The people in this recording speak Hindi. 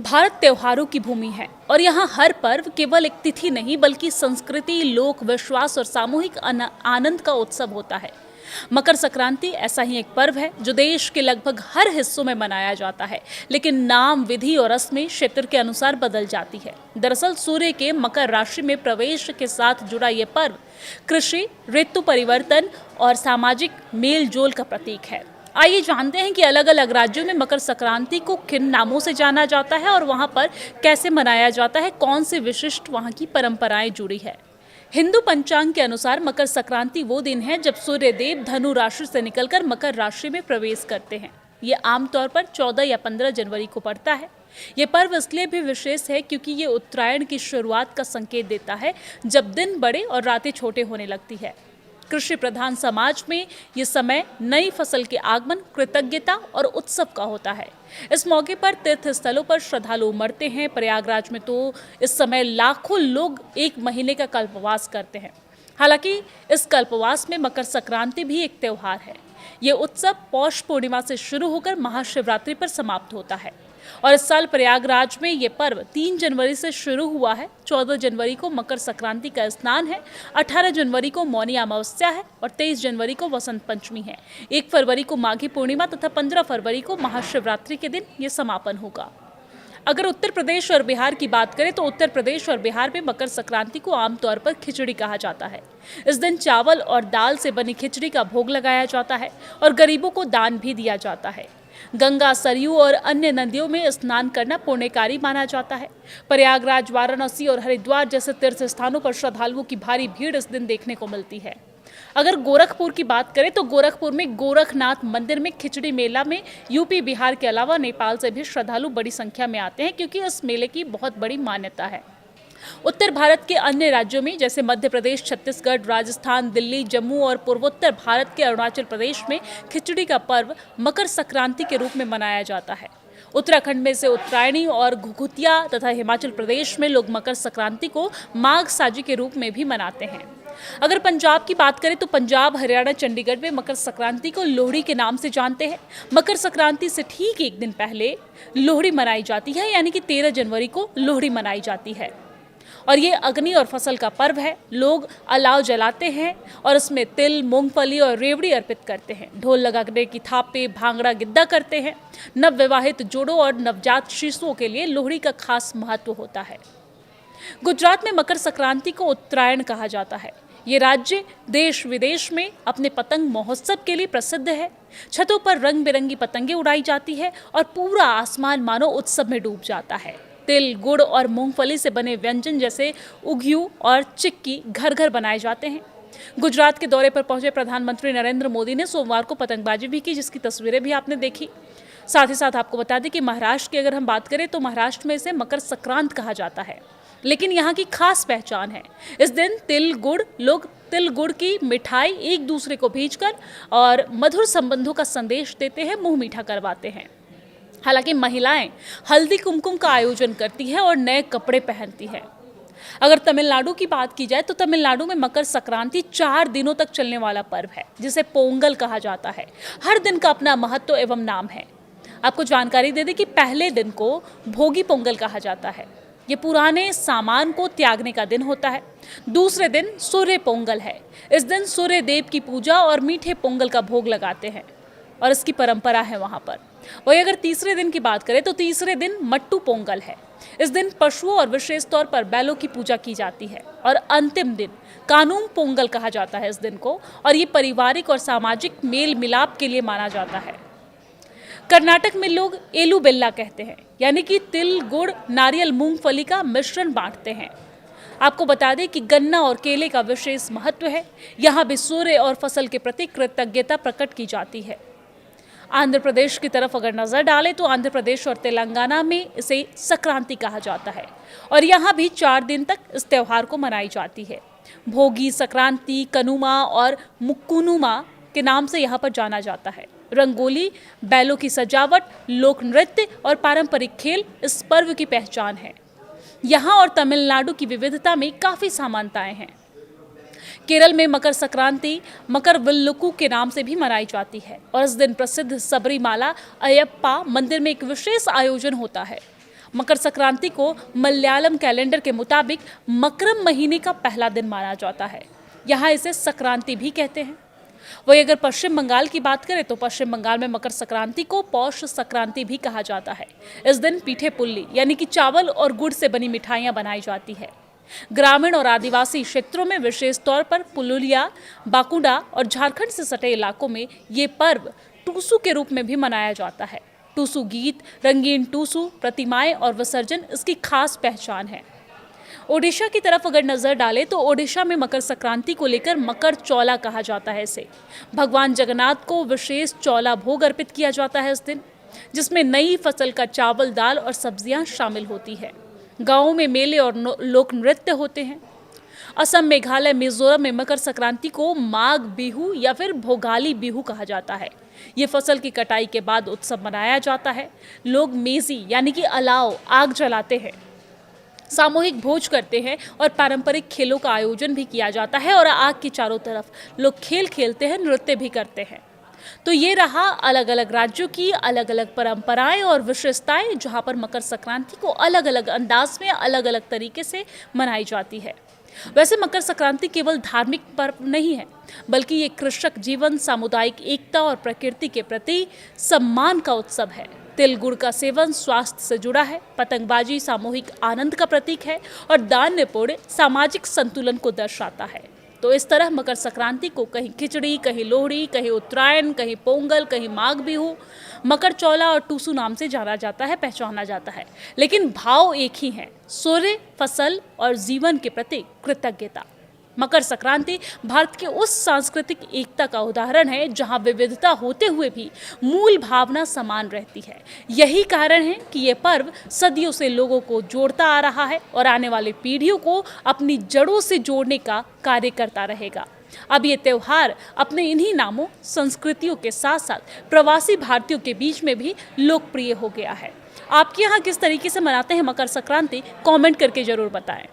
भारत त्योहारों की भूमि है और यहाँ हर पर्व केवल एक तिथि नहीं बल्कि संस्कृति, लोक विश्वास और सामूहिक आनंद का उत्सव होता है। मकर संक्रांति ऐसा ही एक पर्व है जो देश के लगभग हर हिस्सों में मनाया जाता है, लेकिन नाम, विधि और रस्में क्षेत्र के अनुसार बदल जाती है। दरअसल सूर्य के मकर राशि में प्रवेश के साथ जुड़ा ये पर्व कृषि, ऋतु परिवर्तन और सामाजिक मेल जोल का प्रतीक है। आइए जानते हैं कि अलग अलग राज्यों में मकर संक्रांति को किन नामों से जाना जाता है और वहां पर कैसे मनाया जाता है, कौन से विशिष्ट वहां की परंपराएं जुड़ी है। हिंदू पंचांग के अनुसार मकर संक्रांति वो दिन है जब सूर्य देव धनु राशि से निकलकर मकर राशि में प्रवेश करते हैं। ये आमतौर पर 14 या 15 जनवरी को पड़ता है। ये पर्व इसलिए भी विशेष है क्योंकि ये उत्तरायण की शुरुआत का संकेत देता है, जब दिन बड़े और रातें छोटे होने लगती है। कृषि प्रधान समाज में ये समय नई फसल के आगमन, कृतज्ञता और उत्सव का होता है। इस मौके पर तीर्थ स्थलों पर श्रद्धालु उमड़ते हैं। प्रयागराज में तो इस समय लाखों लोग एक महीने का कल्पवास करते हैं। हालांकि इस कल्पवास में मकर संक्रांति भी एक त्योहार है। ये उत्सव पौष पूर्णिमा से शुरू होकर महाशिवरात्रि पर समाप्त होता है और इस साल प्रयागराज में ये पर्व 3 जनवरी से शुरू हुआ है। 14 जनवरी को मकर संक्रांति का स्नान है, 18 जनवरी को मौनी अमावस्या है और 23 जनवरी को वसंत पंचमी है। 1 फरवरी को माघी पूर्णिमा तथा 15 फरवरी को महाशिवरात्रि के दिन ये समापन होगा। अगर उत्तर प्रदेश और बिहार की बात करें तो उत्तर प्रदेश और बिहार में मकर संक्रांति को आमतौर पर खिचड़ी कहा जाता है। इस दिन चावल और दाल से बनी खिचड़ी का भोग लगाया जाता है और गरीबों को दान भी दिया जाता है। गंगा, सरयू और अन्य नदियों में स्नान करना पुण्यकारी माना जाता है। प्रयागराज, वाराणसी और हरिद्वार जैसे तीर्थ स्थानों पर श्रद्धालुओं की भारी भीड़ इस दिन देखने को मिलती है। अगर गोरखपुर की बात करें तो गोरखपुर में गोरखनाथ मंदिर में खिचड़ी मेला में यूपी, बिहार के अलावा नेपाल से भी श्रद्धालु बड़ी संख्या में आते हैं क्योंकि इस मेले की बहुत बड़ी मान्यता है। उत्तर भारत के अन्य राज्यों में जैसे मध्य प्रदेश, छत्तीसगढ़, राजस्थान, दिल्ली, जम्मू और पूर्वोत्तर भारत के अरुणाचल प्रदेश में खिचड़ी का पर्व मकर संक्रांति के रूप में मनाया जाता है। उत्तराखंड में से उत्तरायणी और घुघुतिया तथा हिमाचल प्रदेश में लोग मकर संक्रांति को माघ साजी के रूप में भी मनाते हैं। अगर पंजाब की बात करें तो पंजाब, हरियाणा, चंडीगढ़ में मकर संक्रांति को लोहड़ी के नाम से जानते हैं। मकर संक्रांति से ठीक एक दिन पहले लोहड़ी मनाई जाती है, यानी कि 13 जनवरी को लोहड़ी मनाई जाती है और ये अग्नि और फसल का पर्व है। लोग अलाव जलाते हैं और इसमें तिल, मूंगफली और रेवड़ी अर्पित करते हैं। ढोल लगाने की थापे, भांगड़ा, गिद्दा करते हैं। नवविवाहित जोड़ों और नवजात शिशुओं के लिए लोहड़ी का खास महत्व होता है। गुजरात में मकर संक्रांति को उत्तरायण कहा जाता है। ये राज्य देश विदेश में अपने पतंग महोत्सव के लिए प्रसिद्ध है। छतों पर रंग बिरंगी पतंगे उड़ाई जाती है और पूरा आसमान मानो उत्सव में डूब जाता है। तिल, गुड़ और मूंगफली से बने व्यंजन जैसे उघियू और चिक्की घर घर बनाए जाते हैं। गुजरात के दौरे पर पहुंचे प्रधानमंत्री नरेंद्र मोदी ने सोमवार को पतंगबाजी भी की, जिसकी तस्वीरें भी आपने देखी। साथ ही साथ आपको बता दें कि महाराष्ट्र की अगर हम बात करें तो महाराष्ट्र में इसे मकर संक्रांत कहा जाता है, लेकिन यहाँ की खास पहचान है। इस दिन लोग तिल गुड़ की मिठाई एक दूसरे को भेजकर और मधुर संबंधों का संदेश देते हैं, मुंह मीठा करवाते हैं। हालांकि महिलाएं हल्दी कुमकुम का आयोजन करती है और नए कपड़े पहनती है। अगर तमिलनाडु की बात की जाए तो तमिलनाडु में मकर संक्रांति 4 दिनों तक चलने वाला पर्व है, जिसे पोंगल कहा जाता है। हर दिन का अपना महत्व एवं नाम है। आपको जानकारी दे दें कि पहले दिन को भोगी पोंगल कहा जाता है। ये पुराने सामान को त्यागने का दिन होता है। दूसरे दिन सूर्य पोंगल है। इस दिन सूर्य देव की पूजा और मीठे पोंगल का भोग लगाते हैं और इसकी परंपरा है वहाँ पर। वही अगर तीसरे दिन की बात करें तो तीसरे दिन मट्टू पोंगल है। इस दिन पशुओं और विशेष तौर पर बैलों की पूजा की जाती है और अंतिम दिन कानूम पोंगल कहा जाता है इस दिन को, और ये पारिवारिक और सामाजिक मेल मिलाप के लिए माना जाता है। कर्नाटक में लोग एलू बेल्ला कहते हैं, यानी कि तिल, गुड़, नारियल, मूंगफली का मिश्रण बांटते हैं। आपको बता दें कि गन्ना और केले का विशेष महत्व है। यहाँ भी सूर्य और फसल के प्रति कृतज्ञता प्रकट की जाती है। आंध्र प्रदेश की तरफ अगर नजर डालें तो आंध्र प्रदेश और तेलंगाना में इसे संक्रांति कहा जाता है और यहाँ भी 4 दिन तक इस त्योहार को मनाई जाती है। भोगी, संक्रांति, कनुमा और मुक्कुनुमा के नाम से यहाँ पर जाना जाता है। रंगोली, बैलों की सजावट, लोक नृत्य और पारंपरिक खेल इस पर्व की पहचान है। यहाँ और तमिलनाडु की विविधता में काफी समानताएं हैं। केरल में मकर संक्रांति मकर विल्लुकु के नाम से भी मनाई जाती है और इस दिन प्रसिद्ध सबरीमाला अयप्पा मंदिर में एक विशेष आयोजन होता है। मकर संक्रांति को मलयालम कैलेंडर के मुताबिक मकरम महीने का पहला दिन माना जाता है। यहाँ इसे संक्रांति भी कहते हैं। वही अगर पश्चिम बंगाल की बात करें तो पश्चिम बंगाल में मकर संक्रांति को पौष संक्रांति भी कहा जाता है। इस दिन पीठे पुल्ली यानी कि चावल और गुड़ से बनी मिठाइयां बनाई जाती है। ग्रामीण और आदिवासी क्षेत्रों में विशेष तौर पर पुरुलिया, बांकुड़ा और झारखंड से सटे इलाकों में ये पर्व टूसू के रूप में भी मनाया जाता है। टूसू गीत, रंगीन टूसू, प्रतिमाएं और विसर्जन इसकी खास पहचान है। ओडिशा की तरफ अगर नजर डालें तो ओडिशा में मकर संक्रांति को लेकर मकर चौला कहा जाता है। इसे भगवान जगन्नाथ को विशेष चौला भोग अर्पित किया जाता है इस दिन, जिसमें नई फसल का चावल, दाल और सब्जियां शामिल होती है। गांवों में मेले और लोक नृत्य होते हैं। असम, मेघालय, मिजोरम में मकर संक्रांति को माघ बिहू या फिर भोगाली बिहू कहा जाता है। ये फसल की कटाई के बाद उत्सव मनाया जाता है। लोग मेजी यानी कि अलाव, आग जलाते हैं, सामूहिक भोज करते हैं और पारंपरिक खेलों का आयोजन भी किया जाता है और आग के चारों तरफ लोग खेल खेलते हैं, नृत्य भी करते हैं। तो ये रहा अलग अलग राज्यों की अलग अलग परंपराएं और विशेषताएं, जहां पर मकर संक्रांति को अलग अलग अंदाज में अलग अलग तरीके से मनाई जाती है। वैसे मकर संक्रांति केवल धार्मिक पर्व नहीं है, बल्कि ये कृषक जीवन, सामुदायिक एकता और प्रकृति के प्रति सम्मान का उत्सव है। तिल गुड़ का सेवन स्वास्थ्य से जुड़ा है, पतंगबाजी सामूहिक आनंद का प्रतीक है और दान पुण्य सामाजिक संतुलन को दर्शाता है। तो इस तरह मकर संक्रांति को कहीं खिचड़ी, कहीं लोहड़ी, कहीं उत्तरायण, कहीं पोंगल, कहीं माघ बिहू, मकर चौला और टूसू नाम से जाना जाता है, पहचाना जाता है। लेकिन भाव एक ही है, सूर्य, फसल और जीवन के प्रति कृतज्ञता। मकर संक्रांति भारत के उस सांस्कृतिक एकता का उदाहरण है जहां विविधता होते हुए भी मूल भावना समान रहती है। यही कारण है कि ये पर्व सदियों से लोगों को जोड़ता आ रहा है और आने वाली पीढ़ियों को अपनी जड़ों से जोड़ने का कार्य करता रहेगा। अब ये त्यौहार अपने इन्हीं नामों, संस्कृतियों के साथ साथ प्रवासी भारतीयों के बीच में भी लोकप्रिय हो गया है। आपके यहाँ किस तरीके से मनाते हैं मकर संक्रांति, कमेंट करके जरूर बताएं।